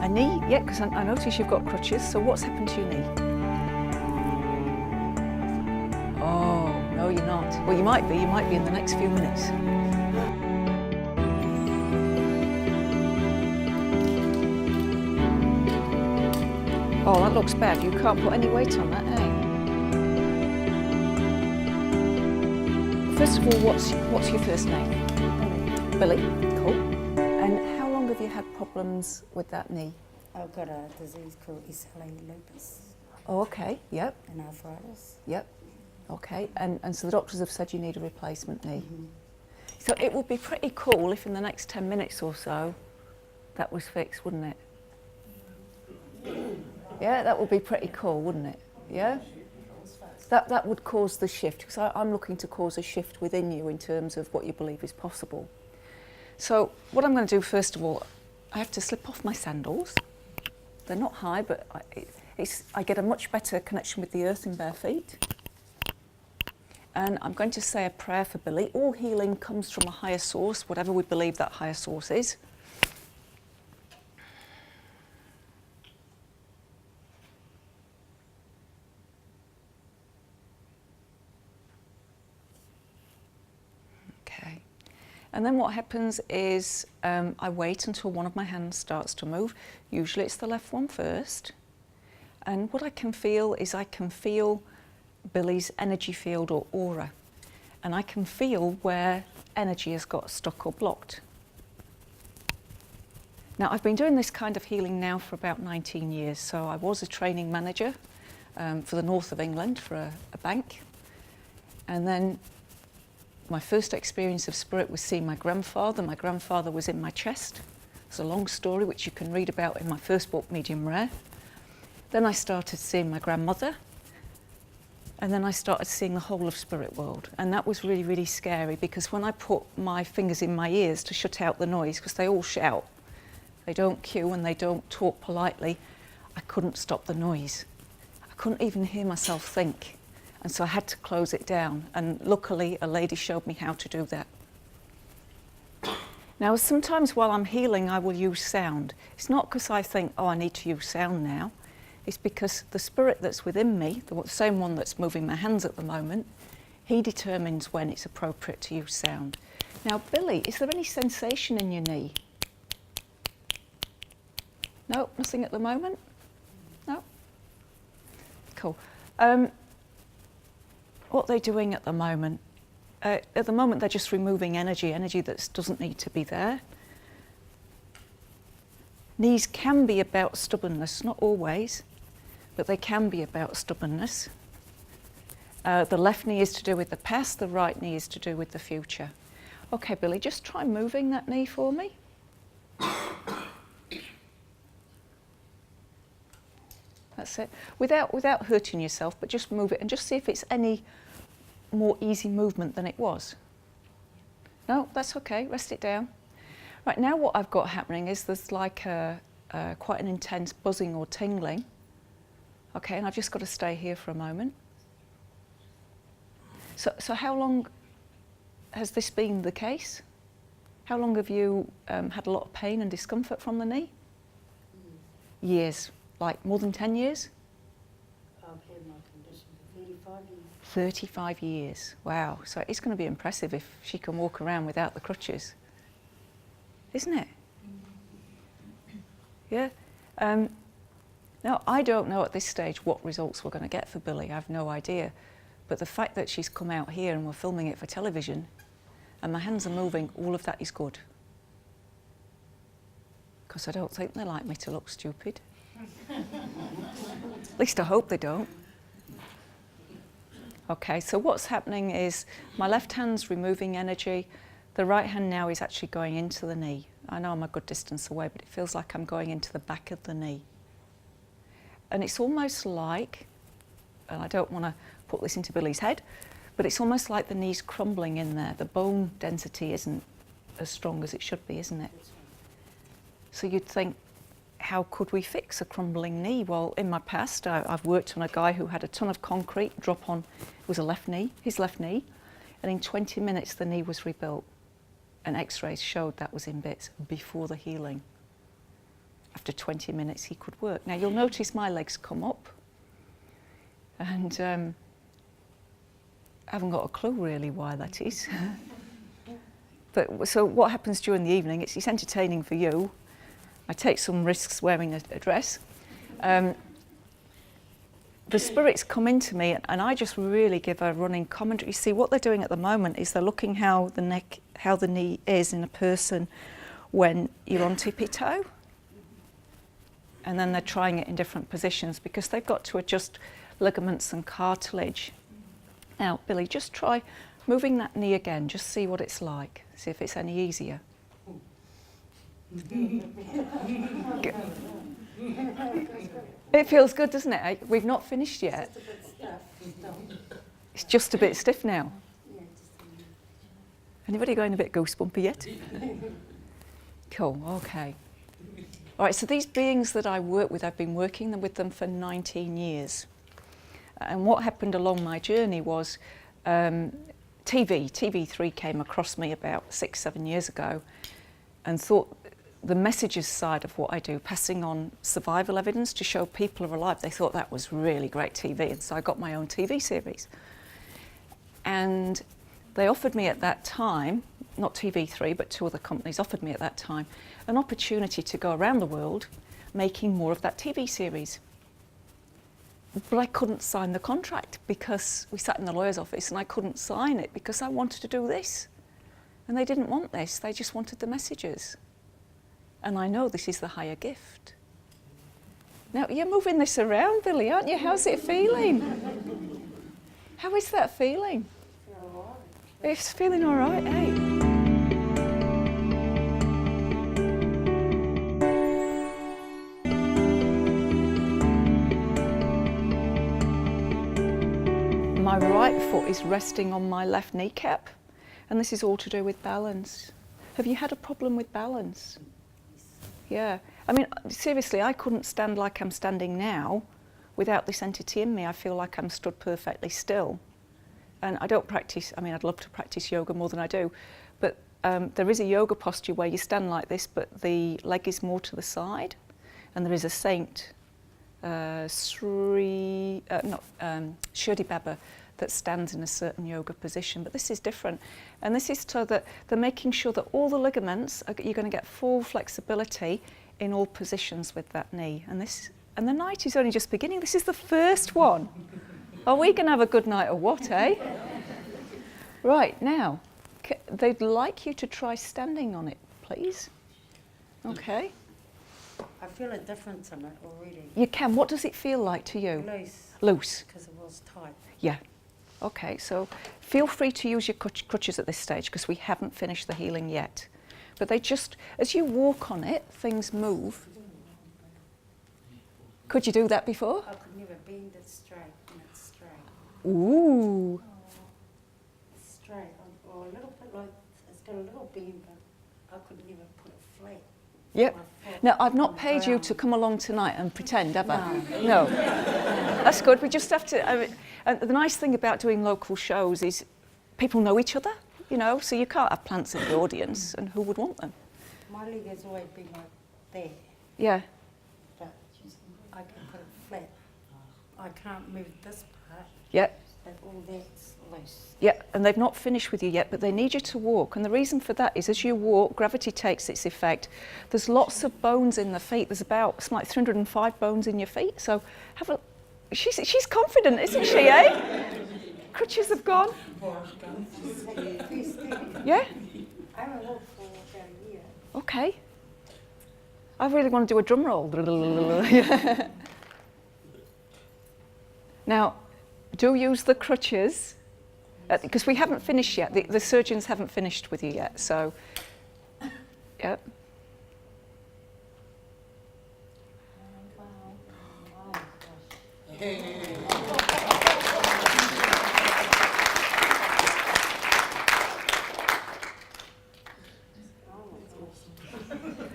A knee? Yeah, because I notice you've got crutches, so what's happened to your knee? Oh, no you're not. Well, you might be in the next few minutes. Oh, that looks bad. You can't put any weight on that, eh? First of all, what's your first name? Billy. Billy, cool. And how long have you had problems with that knee? I've got a disease called lupus. Oh, okay, yep. And arthritis. Yep, okay. And so the doctors have said you need a replacement knee. Mm-hmm. So it would be pretty cool if in the next 10 minutes or so that was fixed, wouldn't it? Yeah, that would be pretty cool, wouldn't it? Yeah? That would cause the shift, because I'm looking to cause a shift within you in terms of what you believe is possible. So what I'm going to do first of all, I have to slip off my sandals. They're not high, but I get a much better connection with the earth in bare feet. And I'm going to say a prayer for Billy. All healing comes from a higher source, whatever we believe that higher source is. Okay. And then what happens is I wait until one of my hands starts to move. Usually it's the left one first. And what I can feel is I can feel Billy's energy field or aura. And I can feel where energy has got stuck or blocked. Now, I've been doing this kind of healing now for about 19 years. So I was a training manager for the north of England for a bank. And then my first experience of spirit was seeing my grandfather. My grandfather was in my chest. It's a long story which you can read about in my first book, Medium Rare. Then I started seeing my grandmother. And then I started seeing the whole of spirit world. And that was really, really scary, because when I put my fingers in my ears to shut out the noise, because they all shout, they don't cue and they don't talk politely, I couldn't stop the noise. I couldn't even hear myself think. And so I had to close it down. And luckily, a lady showed me how to do that. Now, sometimes while I'm healing, I will use sound. It's not because I think, oh, I need to use sound now. It's because the spirit that's within me, the same one that's moving my hands at the moment, he determines when it's appropriate to use sound. Now, Billy, is there any sensation in your knee? No, nothing at the moment? No? Cool. What are they doing at the moment? At the moment, they're just removing energy that doesn't need to be there. Knees can be about stubbornness, not always, but they can be about stubbornness. The left knee is to do with the past, the right knee is to do with the future. Okay, Billy, just try moving that knee for me. That's it. Without hurting yourself, but just move it and just see if it's any more easy movement than it was. No, that's okay, rest it down. Right, now what I've got happening is there's like quite an intense buzzing or tingling. Okay, and I've just got to stay here for a moment. So how long has this been the case? How long have you had a lot of pain and discomfort from the knee? Years, like more than 10 years? I've had my condition for 35 years. 35 years, wow. So it's going to be impressive if she can walk around without the crutches. Isn't it? Yeah. Now, I don't know at this stage what results we're going to get for Billy. I have no idea. But the fact that she's come out here and we're filming it for television and my hands are moving, all of that is good. Because I don't think they like me to look stupid. At least I hope they don't. Okay, so what's happening is my left hand's removing energy. The right hand now is actually going into the knee. I know I'm a good distance away, but it feels like I'm going into the back of the knee. And it's almost like, and I don't want to put this into Billy's head, but it's almost like the knee's crumbling in there. The bone density isn't as strong as it should be, isn't it? So you'd think, how could we fix a crumbling knee? Well, in my past, I've worked on a guy who had a ton of concrete drop on, it was a left knee, his left knee, and in 20 minutes the knee was rebuilt. And x-rays showed that was in bits before the healing. after 20 minutes he could work. Now you'll notice my legs come up, and I haven't got a clue really why that is. But so what happens during the evening, it's entertaining for you. I take some risks wearing a dress. The spirits come into me, and I just really give a running commentary. See, what they're doing at the moment is they're looking how the knee is in a person when you're on tippy-toe. And then they're trying it in different positions because they've got to adjust ligaments and cartilage. Now, Billy, just try moving that knee again. Just see what it's like. See if it's any easier. It feels good, doesn't it? We've not finished yet. It's just a bit stiff now. Anybody going a bit goosebumpy yet? Cool, okay. All right, so these beings that I work with, I've been working with them for 19 years. And what happened along my journey was TV3 came across me about 6-7 years ago and thought the messages side of what I do, passing on survival evidence to show people are alive, they thought that was really great TV, and so I got my own TV series. And they offered me at that time, not TV3, but 2 other companies offered me at that time, an opportunity to go around the world making more of that TV series. But I couldn't sign the contract because we sat in the lawyer's office and I couldn't sign it because I wanted to do this. And they didn't want this, they just wanted the messages. And I know this is the higher gift. Now, you're moving this around, Billy, aren't you? How's it feeling? How is that feeling? It's feeling all right, eh? My right foot is resting on my left kneecap, and this is all to do with balance. Have you had a problem with balance? Yeah. I mean, seriously, I couldn't stand like I'm standing now without this entity in me. I feel like I'm stood perfectly still. And I don't practice, I mean, I'd love to practice yoga more than I do, but there is a yoga posture where you stand like this, but the leg is more to the side. And there is a saint, Shirdi Baba, that stands in a certain yoga position, but this is different. And this is so that they're making sure that all the ligaments, you're going to get full flexibility in all positions with that knee. And the night is only just beginning. This is the first one. Are we going to have a good night or what, eh? Right, now, they'd like you to try standing on it, please. Okay. I feel a difference in it already. You can. What does it feel like to you? Loose. Loose. Because it was tight. Yeah. Okay, so feel free to use your crutches at this stage because we haven't finished the healing yet. But they just, as you walk on it, things move. Could you do that before? I could never bend it straight, and it's straight. Ooh. It's straight. Or a little bit like, it's got a little bend, but I could never put it flat. Yep. Now, I've not paid you to come along tonight and pretend, have I? No. That's good. We just have to... the nice thing about doing local shows is people know each other, you know, so you can't have plants in the audience, and who would want them? My leg has always been like that. Yeah. But I can put it flat. I can't move this part. Yeah. But all that's loose. Yeah, and they've not finished with you yet, but they need you to walk. And the reason for that is as you walk, gravity takes its effect. There's lots of bones in the feet. There's about, something like 305 bones in your feet. So have a... She's confident, isn't she, eh? Crutches have gone. Yeah? I haven't walked for about a year. Okay. I really want to do a drum roll. Now, do use the crutches, because we haven't finished yet. The surgeons haven't finished with you yet, so, yeah.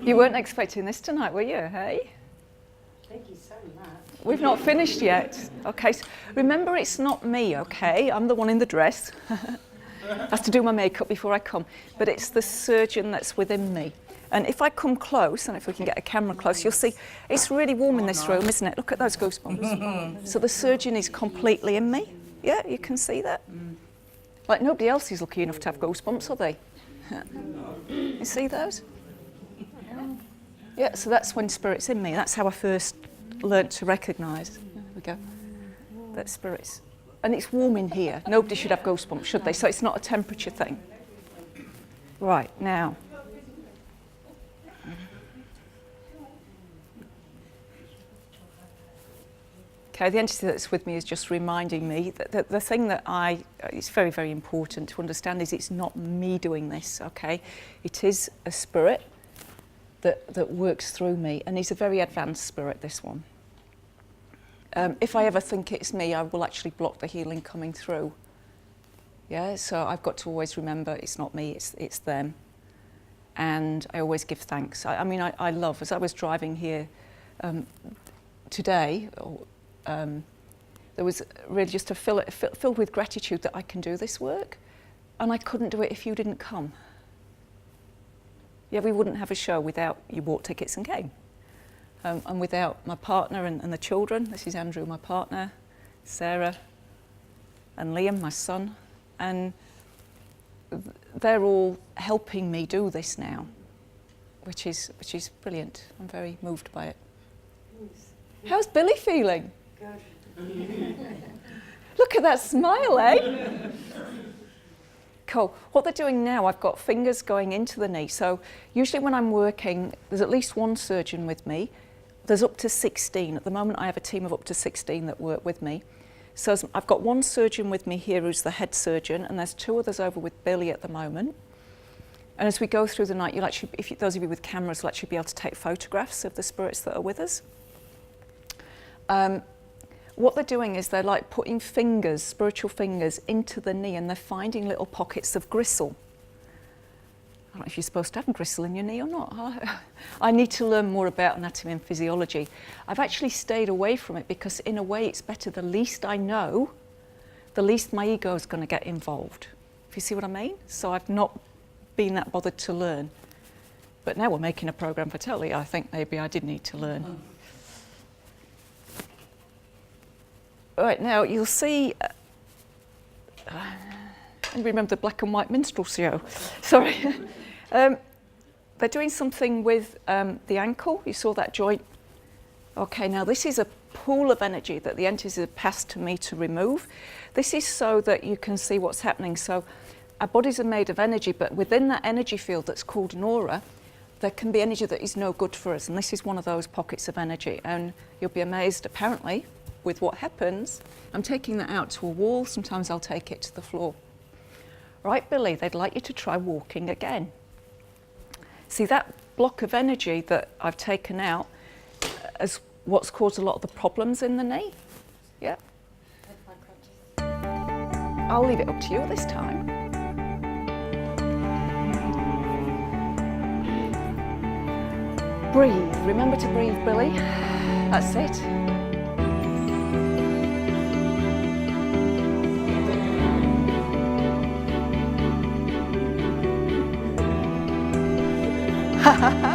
You weren't expecting this tonight, were you, hey? Thank you so much. We've not finished yet. Okay, so remember it's not me, okay? I'm the one in the dress. I have to do my makeup before I come. But it's the surgeon that's within me. And if I come close, and if we can get a camera close, you'll see it's really warm in this room, isn't it? Look at those goosebumps. So the surgeon is completely in me. Yeah, you can see that. Like nobody else is lucky enough to have goosebumps, are they? You see those? Yeah, so that's when spirit's in me. That's how I first learnt to recognise. There we go. That spirit's. And it's warm in here. Nobody should have goosebumps, should they? So it's not a temperature thing. Right, now. Okay, the entity that's with me is just reminding me that the thing that it's very, very important to understand is it's not me doing this, okay? It is a spirit that works through me, and he's a very advanced spirit, this one. If I ever think it's me, I will actually block the healing coming through. Yeah, so I've got to always remember it's not me, it's them. And I always give thanks. I mean, I love, as I was driving here today, there was really just filled with gratitude that I can do this work, and I couldn't do it if you didn't come. Yeah, we wouldn't have a show without you bought tickets and came. And without my partner and the children. This is Andrew, my partner, Sarah, and Liam, my son. And they're all helping me do this now, which is brilliant. I'm very moved by it. How's Billy feeling? Good. Look at that smile, eh? Cool. What they're doing now, I've got fingers going into the knee. So usually when I'm working, there's at least one surgeon with me. There's up to 16. At the moment, I have a team of up to 16 that work with me. So I've got one surgeon with me here who's the head surgeon, and there's 2 others over with Billy at the moment. And as we go through the night, you'll actually, those of you with cameras will actually be able to take photographs of the spirits that are with us. What they're doing is they're like putting fingers, spiritual fingers, into the knee, and they're finding little pockets of gristle. I don't know if you're supposed to have gristle in your knee or not. I need to learn more about anatomy and physiology. I've actually stayed away from it because in a way it's better. The least I know, the least my ego is going to get involved. If you see what I mean? So I've not been that bothered to learn. But now we're making a programme for telly, I think maybe I did need to learn. Right, now you'll see, I remember the black and white minstrel show, sorry. They're doing something with the ankle, you saw that joint. Okay, now this is a pool of energy that the entities have passed to me to remove. This is so that you can see what's happening. So our bodies are made of energy, but within that energy field that's called an aura, there can be energy that is no good for us, and this is one of those pockets of energy. And you'll be amazed, apparently, with what happens. I'm taking that out to a wall, sometimes I'll take it to the floor. Right, Billy, they'd like you to try walking again. See, that block of energy that I've taken out is what's caused a lot of the problems in the knee. Yeah. I'll leave it up to you this time. Breathe, remember to breathe, Billy. That's it. Ha ha ha!